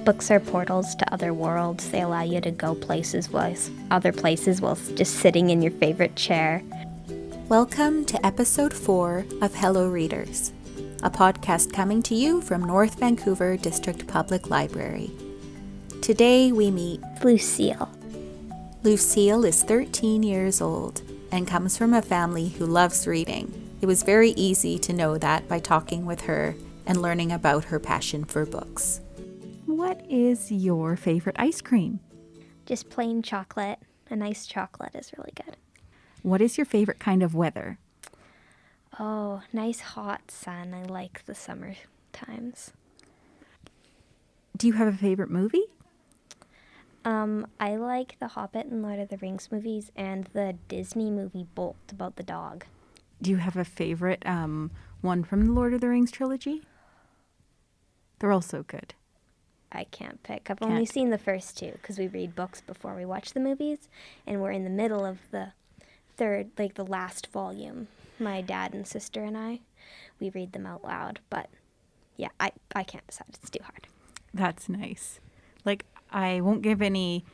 Books are portals to other worlds. They allow you to go other places while just sitting in your favorite chair. Welcome to episode 4 of Hello Readers, a podcast coming to you from North Vancouver District Public Library. Today we meet Lucille. Lucille is 13 years old and comes from a family who loves reading. It was very easy to know that by talking with her and learning about her passion for books. What is your favorite ice cream? Just plain chocolate. A nice chocolate is really good. What is your favorite kind of weather? Oh, nice hot sun. I like the summer times. Do you have a favorite movie? I like the Hobbit and Lord of the Rings movies and the Disney movie Bolt about the dog. Do you have a favorite one from the Lord of the Rings trilogy? They're all so good. I can't pick. I've only seen the first two because we read books before we watch the movies, and we're in the middle of the third, like the last volume. My dad and sister and we read them out loud, but yeah, I can't decide. It's too hard. That's nice. Like, I won't give any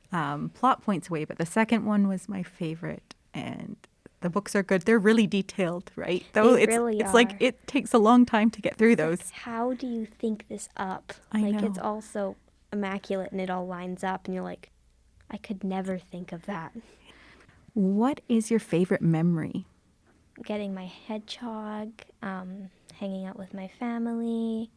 plot points away, but the second one was my favorite, and the books are good. They're really detailed, right? Though it's like it takes a long time to get through those. Like, how do you think this up? I know. It's all so immaculate and it all lines up, and you're like, I could never think of that. What is your favorite memory? Getting my hedgehog, hanging out with my family,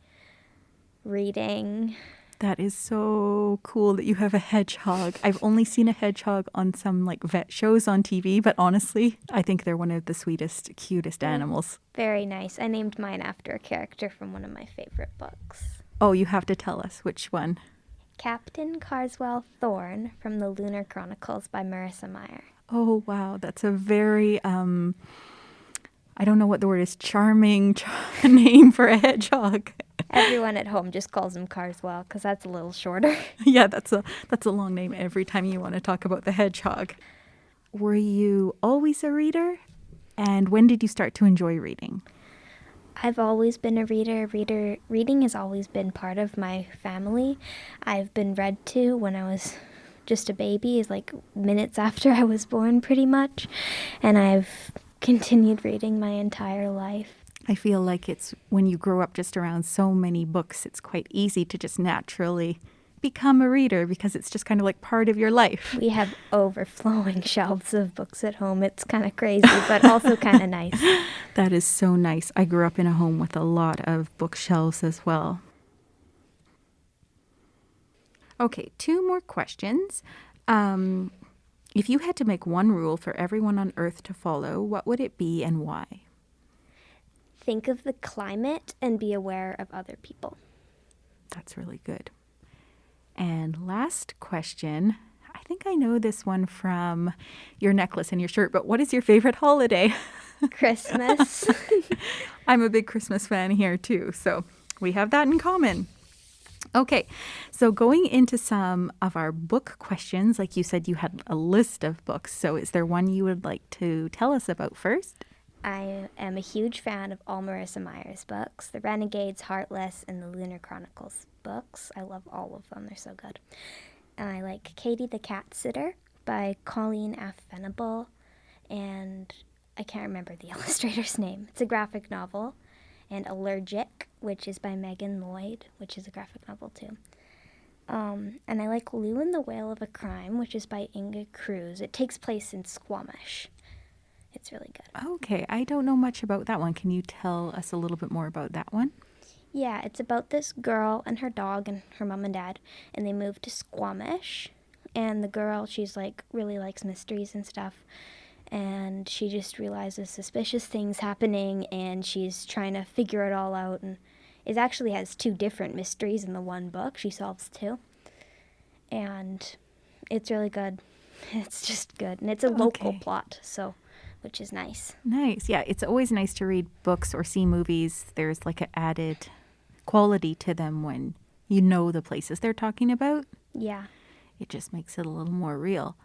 reading. That is so cool that you have a hedgehog. I've only seen a hedgehog on some like vet shows on TV, but honestly, I think they're one of the sweetest, cutest animals. Very nice. I named mine after a character from one of my favorite books. Oh, you have to tell us which one. Captain Carswell Thorne from the Lunar Chronicles by Marissa Meyer. Oh, wow. That's a very, I don't know what the word is, charming name for a hedgehog. Everyone at home just calls him Carswell because that's a little shorter. Yeah, that's a long name every time you want to talk about the hedgehog. Were you always a reader? And when did you start to enjoy reading? I've always been a reader. Reading has always been part of my family. I've been read to when I was just a baby, like minutes after I was born pretty much. And I've continued reading my entire life. I feel like it's when you grow up just around so many books, it's quite easy to just naturally become a reader because it's just kind of like part of your life. We have overflowing shelves of books at home. It's kind of crazy, but also kind of nice. That is so nice. I grew up in a home with a lot of bookshelves as well. Okay, 2 more questions. If you had to make one rule for everyone on Earth to follow, what would it be and why? Think of the climate and be aware of other people. That's really good. And last question. I think I know this one from your necklace and your shirt, but what is your favorite holiday? Christmas. I'm a big Christmas fan here too, so we have that in common. Okay, so going into some of our book questions, like you said, you had a list of books. So is there one you would like to tell us about first? I am a huge fan of all Marissa Meyer's books, the Renegades, Heartless, and the Lunar Chronicles books. I love all of them. They're so good. And I like Katie the Cat Sitter by Colleen F. Venable, and I can't remember the illustrator's name. It's a graphic novel. And Allergic, which is by Megan Lloyd, which is a graphic novel too. And I like Lou and the Whale of a Crime, which is by Inga Cruz. It takes place in Squamish. It's really good. Okay, I don't know much about that one. Can you tell us a little bit more about that one? Yeah, it's about this girl and her dog and her mom and dad, and they moved to Squamish. And the girl, she's like really likes mysteries and stuff. And she just realizes suspicious things happening, and she's trying to figure it all out. And it actually has 2 different mysteries in the one book. She solves 2. And it's really good. It's just good. And it's a local plot, so which is nice. Nice. Yeah, it's always nice to read books or see movies. There's like an added quality to them when you know the places they're talking about. Yeah. It just makes it a little more real.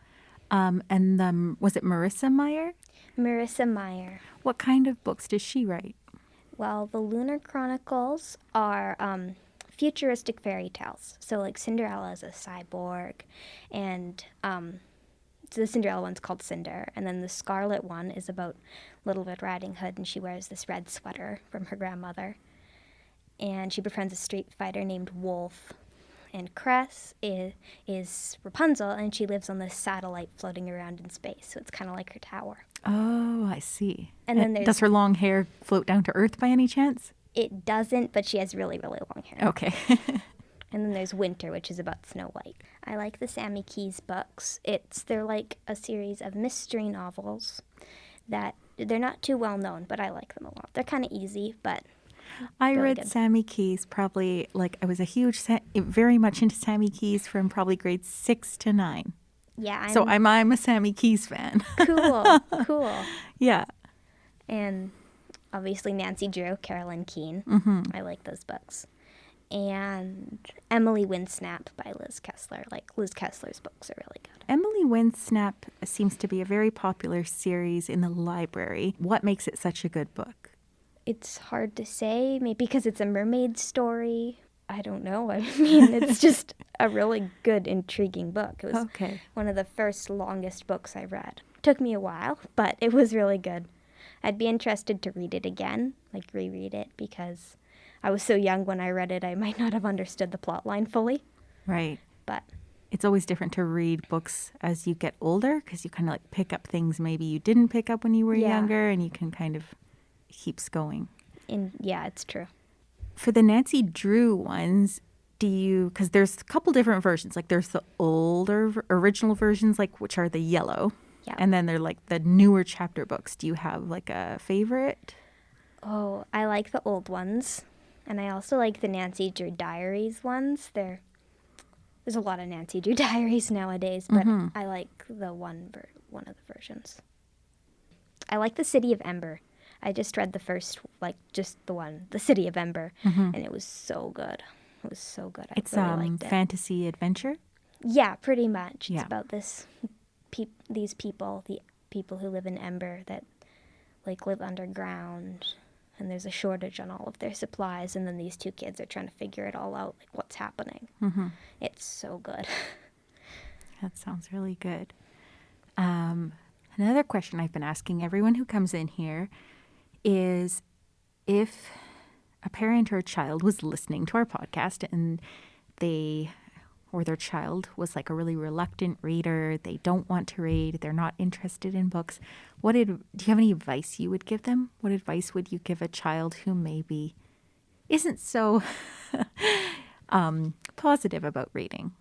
And was it Marissa Meyer? Marissa Meyer. What kind of books does she write? Well, the Lunar Chronicles are futuristic fairy tales. So like Cinderella is a cyborg, and so the Cinderella one's called Cinder, and then the Scarlet one is about Little Red Riding Hood, and she wears this red sweater from her grandmother, and she befriends a street fighter named Wolf. And Cress is Rapunzel, and she lives on this satellite floating around in space, so it's kind of like her tower. Oh, I see. And then does her long hair float down to Earth by any chance? It doesn't, but she has really, really long hair. Okay. And then there's Winter, which is about Snow White. I like the Sammy Keys books. They're like a series of mystery novels that they're not too well known, but I like them a lot. They're kind of easy, but I really read good. Sammy Keys probably, like, I was a huge, very much into Sammy Keys from probably grades 6 to 9. Yeah, So I'm a Sammy Keys fan. cool. Yeah. And obviously Nancy Drew, Carolyn Keene. I like those books. And Emily Winsnap by Liz Kessler. Like, Liz Kessler's books are really good. Emily Winsnap seems to be a very popular series in the library. What makes it such a good book? It's hard to say, maybe because it's a mermaid story. I don't know. I mean, it's just a really good, intriguing book. It was one of the first longest books I read. Took me a while, but it was really good. I'd be interested to read it again, like reread it, because I was so young when I read it, I might not have understood the plot line fully. Right. But it's always different to read books as you get older, because you kind of like pick up things maybe you didn't pick up when you were younger, and you can kind of keeps going. Yeah, it's true. For the Nancy Drew ones, because there's a couple different versions. Like there's the older original versions, like which are the yellow. Yeah. And then they're like the newer chapter books. Do you have like a favorite? Oh, I like the old ones. And I also like the Nancy Drew Diaries ones. There's a lot of Nancy Drew Diaries nowadays, but I like the one of the versions. I like the City of Ember. I just read the first, like just the one, the City of Ember, and it was so good. It was so good. I really liked it. Fantasy adventure? Yeah, pretty much. Yeah. It's about these people, the people who live in Ember that like live underground, and there's a shortage on all of their supplies, and then these two kids are trying to figure it all out, like what's happening. It's so good. That sounds really good. Another question I've been asking everyone who comes in here is if a parent or a child was listening to our podcast and their child was like a really reluctant reader, they don't want to read, they're not interested in books, do you have any advice you would give them? What advice would you give a child who maybe isn't so positive about reading?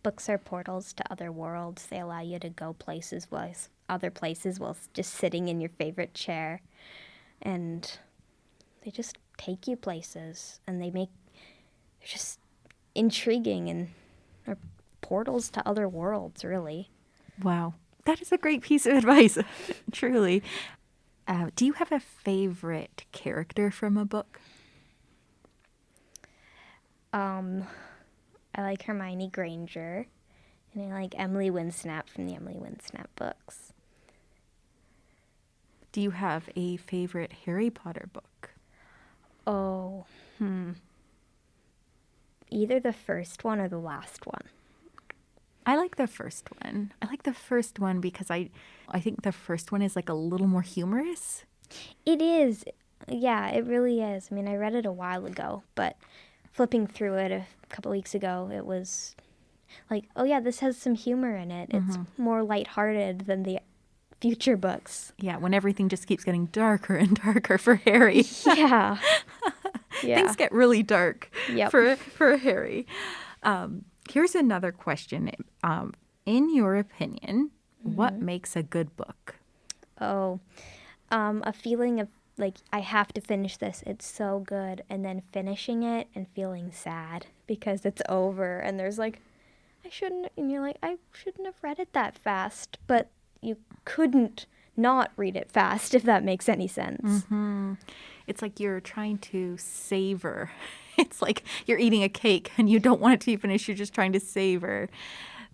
Books are portals to other worlds. They allow you to go other places while just sitting in your favorite chair. And they just take you places, and they're just intriguing and are portals to other worlds, really. Wow. That is a great piece of advice, truly. Do you have a favorite character from a book? I like Hermione Granger, and I like Emily Winsnap from the Emily Winsnap books. Do you have a favorite Harry Potter book? Oh, either the first one or the last one. I like the first one. I like the first one because I think the first one is like a little more humorous. It is. Yeah, it really is. I mean, I read it a while ago, but flipping through it a couple weeks ago, it was like, oh yeah, this has some humor in it. It's more lighthearted than the future books. Yeah, when everything just keeps getting darker and darker for Harry. Yeah. Things get really dark Yep. for Harry. Here's another question. In your opinion, what makes a good book? Oh, a feeling of like, I have to finish this. It's so good. And then finishing it and feeling sad because it's over. And there's like, and you're like, I shouldn't have read it that fast. But you couldn't not read it fast, if that makes any sense. It's like you're trying to savor. It's like you're eating a cake and you don't want it to be finished. You're just trying to savor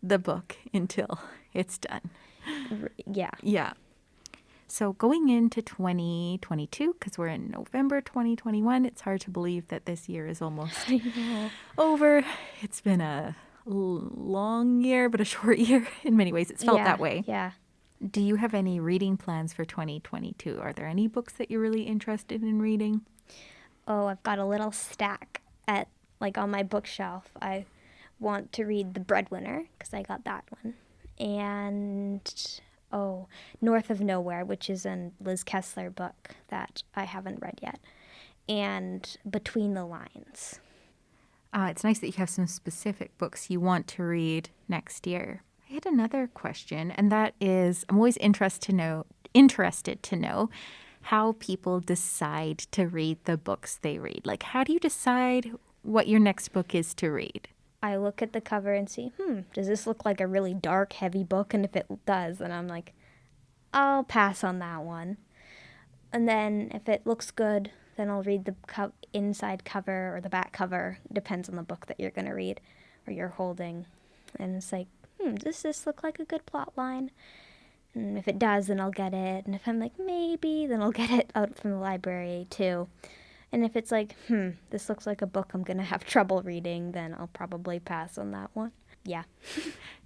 the book until it's done. Yeah. Yeah. So going into 2022, because we're in November 2021, it's hard to believe that this year is almost over. It's been a long year, but a short year in many ways. It's felt that way. Yeah. Do you have any reading plans for 2022? Are there any books that you're really interested in reading? Oh, I've got a little stack on my bookshelf. I want to read The Breadwinner because I got that one. And North of Nowhere, which is a Liz Kessler book that I haven't read yet. And Between the Lines. It's nice that you have some specific books you want to read next year. I had another question, and that is, I'm always interested to know how people decide to read the books they read. Like, how do you decide what your next book is to read? I look at the cover and see, does this look like a really dark, heavy book? And if it does, then I'm like, I'll pass on that one. And then if it looks good, then I'll read the inside cover or the back cover. Depends on the book that you're going to read or you're holding. And it's like, does this look like a good plot line? And if it does, then I'll get it. And if I'm like, maybe, then I'll get it out from the library too. And if it's like, this looks like a book I'm going to have trouble reading, then I'll probably pass on that one. Yeah.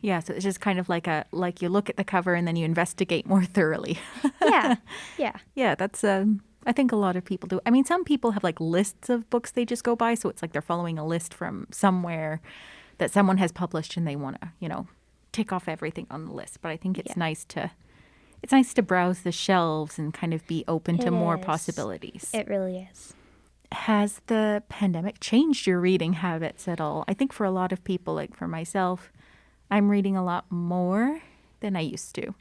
Yeah, so it's just kind of like you look at the cover and then you investigate more thoroughly. Yeah. Yeah, that's I think a lot of people do. I mean, some people have like lists of books they just go by, so it's like they're following a list from somewhere that someone has published and they want to, tick off everything on the list. But I think it's nice to browse the shelves and kind of be open to more possibilities. It really is. Has the pandemic changed your reading habits at all? I think for a lot of people, like for myself, I'm reading a lot more than I used to.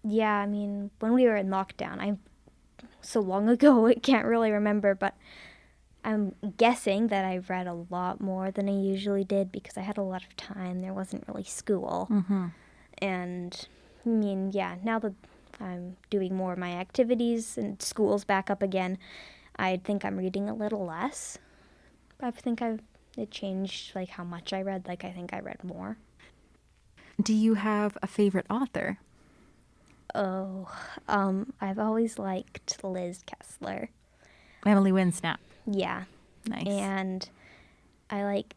Yeah, I mean, when we were in lockdown, so long ago, I can't really remember, but I'm guessing that I read a lot more than I usually did because I had a lot of time. There wasn't really school. Mm-hmm. And I mean, now that I'm doing more of my activities and school's back up again, I think I'm reading a little less. I think it changed like how much I read. Like I think I read more. Do you have a favorite author? I've always liked Liz Kessler. Emily Winsnap. Yeah. Nice. And I like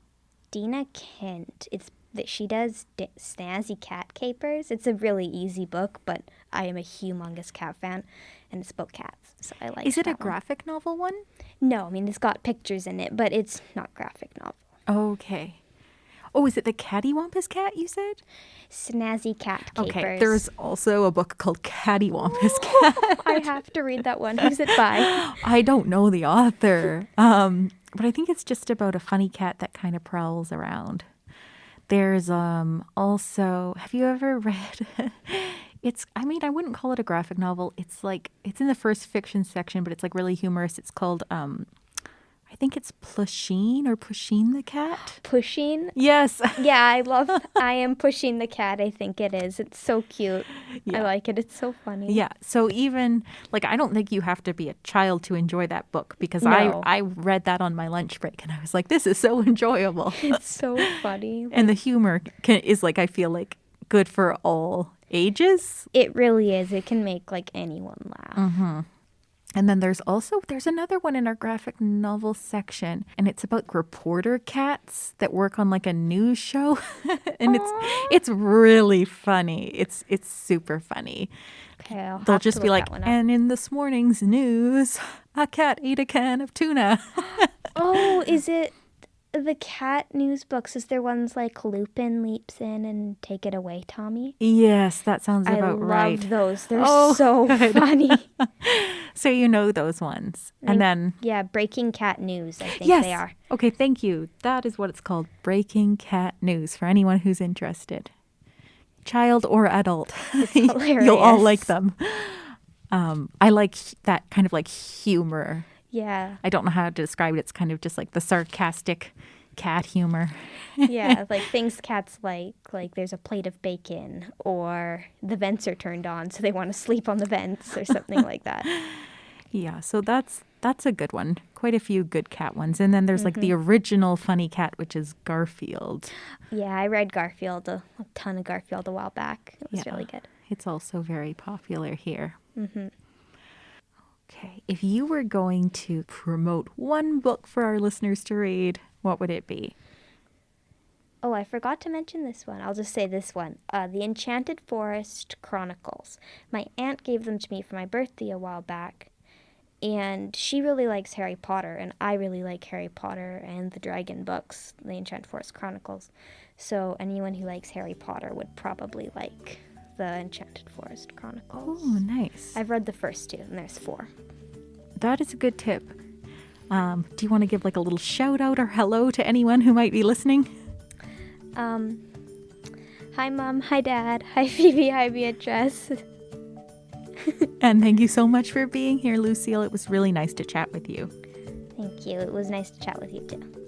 Dina Kent. It's that she does snazzy cat capers. It's a really easy book, but I am a humongous cat fan, and it's about cats, so I like. Is it a one. graphic novel one? No, I mean it's got pictures in it, but it's not graphic novel. Okay. Oh, is it the Cattywampus Cat you said? Snazzy cat capers. Okay, there's also a book called Cattywampus Cat. I have to read that one. Who's it by? I don't know the author, but I think it's just about a funny cat that kind of prowls around. There's also, have you ever read, I wouldn't call it a graphic novel. It's in the first fiction section, but it's like really humorous. It's called, I think it's Pusheen the cat. Pusheen? Yes. Yeah, I am pushing the cat, I think it is. It's so cute. Yeah. I like it. It's so funny. Yeah. So even, I don't think you have to be a child to enjoy that book because No. I read that on my lunch break and I was like, this is so enjoyable. It's so funny. And the humor is I feel like good for all ages. It really is. It can make anyone laugh. Mm-hmm. And then there's another one in our graphic novel section, and it's about reporter cats that work on a news show, and it's really funny. It's super funny. Okay, They'll just be like, and in this morning's news, a cat ate a can of tuna. Oh, is it the cat news books? Is there ones like Lupin leaps in and take it away, Tommy? Yes, that sounds about right. I love those. They're so funny. So you know those ones. And then... Yeah, Breaking Cat News, I think they are. Okay, thank you. That is what it's called, Breaking Cat News, for anyone who's interested. Child or adult. It's hilarious. You'll all like them. I like that kind of humor. Yeah. I don't know how to describe it. It's kind of just the sarcastic cat humor. Yeah, things cats like there's a plate of bacon or the vents are turned on so they want to sleep on the vents or something like that. Yeah, so that's a good one. Quite a few good cat ones. And then there's the original funny cat, which is Garfield. Yeah, I read Garfield, a ton of Garfield a while back. It was really good. It's also very popular here. Mm-hmm. Okay. If you were going to promote one book for our listeners to read, what would it be? Oh, I forgot to mention this one. I'll just say this one. The Enchanted Forest Chronicles. My aunt gave them to me for my birthday a while back. And she really likes Harry Potter, and I really like Harry Potter and the Dragon books, the Enchanted Forest Chronicles. So anyone who likes Harry Potter would probably like the Enchanted Forest Chronicles. Oh, nice. I've read the first 2, and there's 4. That is a good tip. Do you want to give like a little shout out or hello to anyone who might be listening? Hi, Mom. Hi, Dad. Hi, Phoebe. Hi, Beatrice. And thank you so much for being here, Lucille. It was really nice to chat with you. Thank you. It was nice to chat with you, too.